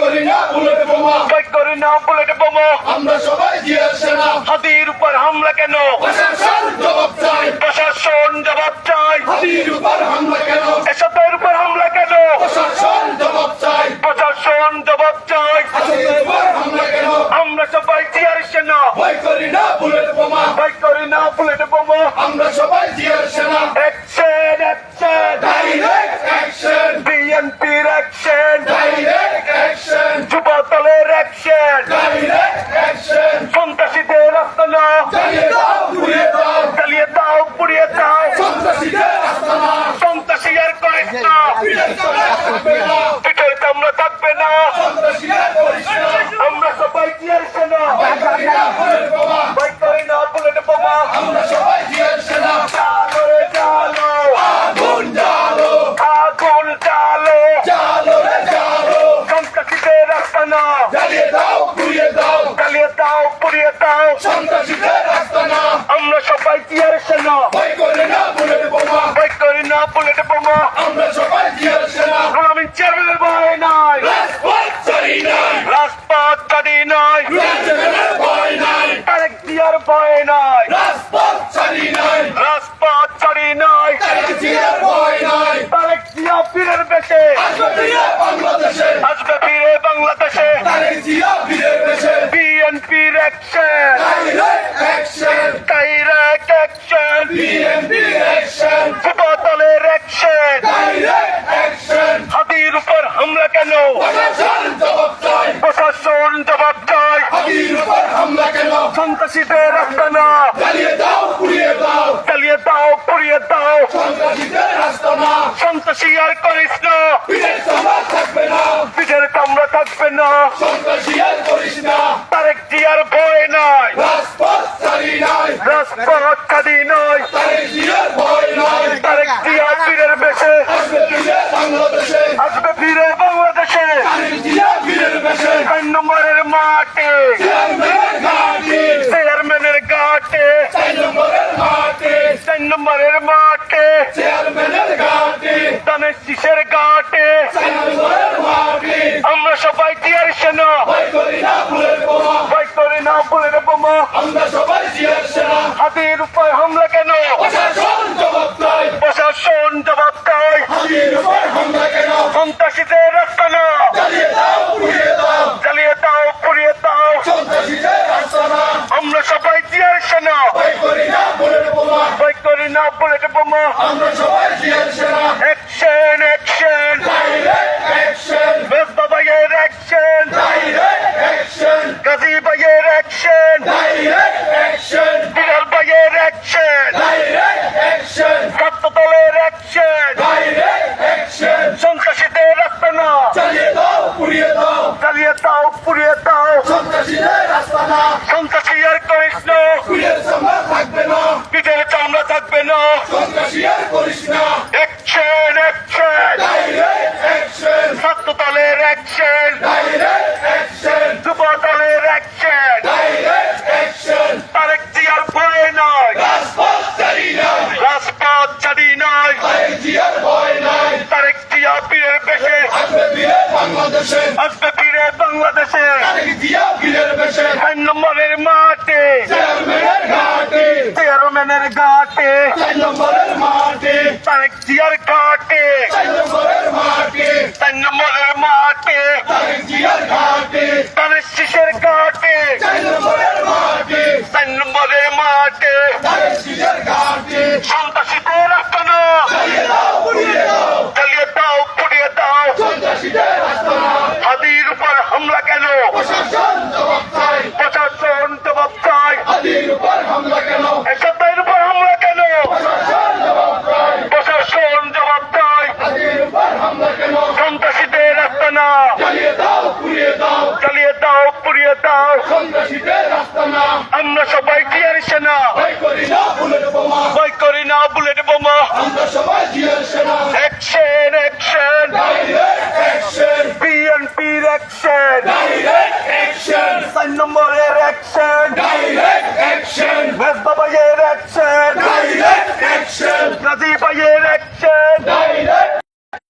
করি না বুলেট বোমা, ভয় করি না বুলেট বোমা। আমরা সবাই জিয়ার সেনা, হাতির উপর হামলা কেন? প্রশাসন জবাব চাই, প্রশাসন জবাব চাই। হাতির উপর হামলা কেন? এসবের উপর হামলা কেন? প্রশাসন জবাব চাই, প্রশাসন জবাব চাই। হাতির উপর হামলা কেন? আমরা সবাই জিয়ার সেনা, ভয় করি না বুলেট বোমা, ভয় করি না বুলেট বোমা। আমরা সবাই জিয়ার সেনা, অ্যাকশন অ্যাকশন, ডাইরেক্ট অ্যাকশন, বিএনপির অ্যাকশন, ডাইরেক্ট অ্যাকশন, যুবদলের অ্যাকশন। ডাইরেক্ট অ্যাকশন, সন্ত্রাসীদের আস্তানা জ্বালিয়ে দাও পুড়িয়ে দাও, জ্বালিয়ে দাও পুড়িয়ে দাও। সন্ত্রাসীদের আস্তানা, সন্ত্রাসী আর করিস না, পিঠের চামড়া থাকবে না, পিঠের চামড়া থাকবে না। সন্ত্রাসীদের করিস না, আমরা সবাই জিয়ার সেনা, ভয় করি না বুলেট বোমা, ভয় করি না বুলেট বোমা। আমরা সবাই জিয়ার সেনা, চালো রে চালো, আগুন জ্বালো, আগুন চালো। জ্বালো রে জ্বালো, সন্ত্রাসীদের আস্তানা জ্বালিয়ে দাও পুড়িয়ে দাও, জ্বালিয়ে দাও পুড়িয়ে দাও। সন্ত্রাসীদের আস্তানা, আমরা সবাই জিয়ার সেনা, ভয় করি না বুলেট বোমা, ভয় করি না বুলেট বোমা। আমরা সবাই জিয়ার সেনা, গোলামী চেয়ারম্যানের ভয় নাই, রাজপথ ছাড়ি নাই, রাজপথ ছাড়ি নাই, রাজপথের ভয় নাই, তারেক জিয়ার ভয় নাই, রাজপথ ছাড়ি নাই, রাজপথ ছাড়ি নাই। তারেক জিয়ার ভয় নাই, তারেক জিয়া ফিরের বেশে আসবে ফিরে বাংলাদেশে, আসবে ফিরে বাংলাদেশে। তারেক জিয়া ফিরে দেশে, বিএনপির action, direct action, direct action, BNP action, যুবদলের অ্যাকশন। ডাইরেক্ট অ্যাকশন, হাতির উপর হামলা কেন? প্রশাসন জবাব চাই, প্রশাসন জবাব চাই। হাতির উপর হামলা কেন? সন্ত্রাসীদের আস্তানা জ্বালিয়ে দাও পুড়িয়ে দাও, চালিয়ে দাও পুড়িয়ে দাও। সন্ত্রাসীদের আস্তানা, সন্ত্রাসী আর করিস না, পিঠের চামড়া থাকবে না, পিঠের কামড়া থাকবে না। সন্ত্রাসী আর করিস না, তারেক জিয়ার ভয় নাই, রাজপথ ছাড়ি নাই, রাজপথ ছাড়ি নয়। তারেক জিয়ার ভয় নাই, তারেক জিয়া ফিরের বেশে আসবে ফিরে বাংলাদেশে, আসবে ফিরে বাংলাদেশে। তারেক জিয়া ফিরে দেশে, 4 নম্বরের মাঠে, চেয়ারম্যানের ঘাটে, চেয়ারম্যানের ঘাটে, 4 নম্বরের ঘাটে, 4 নম্বরের মাঠে, চেয়ারম্যানের ঘাটে, ধানের শীষের ঘাটে। 4 নম্বরের ঘাটে, আমরা সবাই জিয়ার সেনা, ভয় করি না বুলেট বোমা, ভয় করি না বুলেট বোমা। আমরা সবাই জিয়ার সেনা, হাতির উপর হামলা কেন? প্রশাসন জবাব চাই, প্রশাসন জবাব চাই। হাতির উপর হামলা কেন? সন্ত্রাসীদের আস্তানা জ্বালিয়ে দাও পুড়িয়ে দাও, জ্বালিয়ে দাও পুড়িয়ে দাও। সন্ত্রাসীদের আস্তানা, আমরা সবাই জিয়ার সেনা, ভয় করি না বুলেট বোমা, ভয় করি না বুলেট বোমা। আমরা সবাই জিয়ার সেনা, অ্যাকশন অ্যাকশন, ডাইরেক্ট অ্যাকশন, বেজবা ভাইয়ের অ্যাকশন, ডাইরেক্ট অ্যাকশন, গাজী ভাইয়ের অ্যাকশন, ডাইরেক্ট